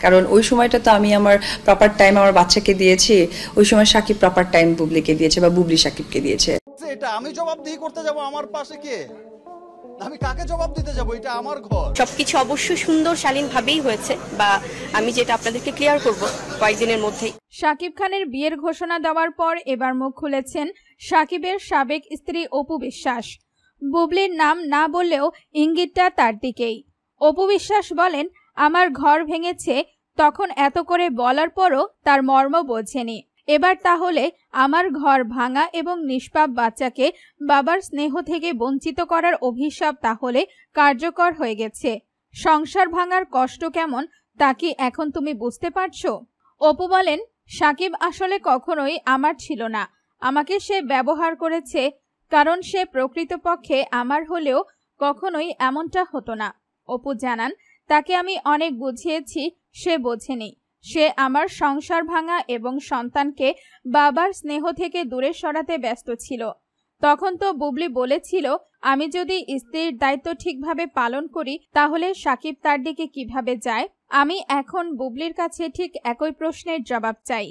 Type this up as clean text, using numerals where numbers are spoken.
কারণ ওই সময়টা তো আমি আমার প্রপার টাইম আমার বাচ্চাকে দিয়েছি, ওই সময় সাকিব প্রপার টাইম বুবলিকে দিয়েছে বা বুবলি সাকিবকে দিয়েছে। এটা আমি জবাবদিহি করতে যাব, আমার পাশে কে? আমি কাকে জবাব দিতে যাব? এটা আমার ঘর। সবকিছু অবশ্যই সুন্দর শালীনভাবেই হয়েছে, বা আমি যেটা আপনাদেরকে ক্লিয়ার করব কয়েকদিনের মধ্যেই। শাকিব খানের বিয়ের ঘোষণা দেওয়ার পর এবার মুখ খুলেছেন শাকিবের সাবেক স্ত্রী অপু বিশ্বাস। বুবলির নাম না বললেও ইঙ্গিতটা তার দিকেই। অপু বিশ্বাস বলেন, আমার ঘর ভেঙেছে, তখন এত করে বলার পরও তার মর্ম বোঝেনি। এবার তাহলে আমার ঘর ভাঙা এবং নিষ্পাপ বাচ্চাকে বাবার স্নেহ থেকে বঞ্চিত করার অভিশাপ তাহলে কার্যকর হয়ে গেছে। সংসার ভাঙার কষ্ট কেমন তা কি এখন তুমি বুঝতে পারছো? অপু বলেন, সাকিব আসলে কখনোই আমার ছিল না, আমাকে সে ব্যবহার করেছে, কারণ সে প্রকৃতপক্ষে আমার হলেও কখনোই এমনটা হতো না। অপু জানান, তাকে আমি অনেক বুঝিয়েছি, সে বোঝেনি। সে আমার সংসার ভাঙা এবং সন্তানকে বাবার স্নেহ থেকে দূরে সরাতে ব্যস্ত ছিল। তখন তো বুবলি বলেছিল, আমি যদি স্ত্রীর দায়িত্ব ঠিকভাবে পালন করি তাহলে সাকিব তার দিকে কিভাবে যায়। আমি এখন বুবলির কাছে ঠিক একই প্রশ্নের জবাব চাই।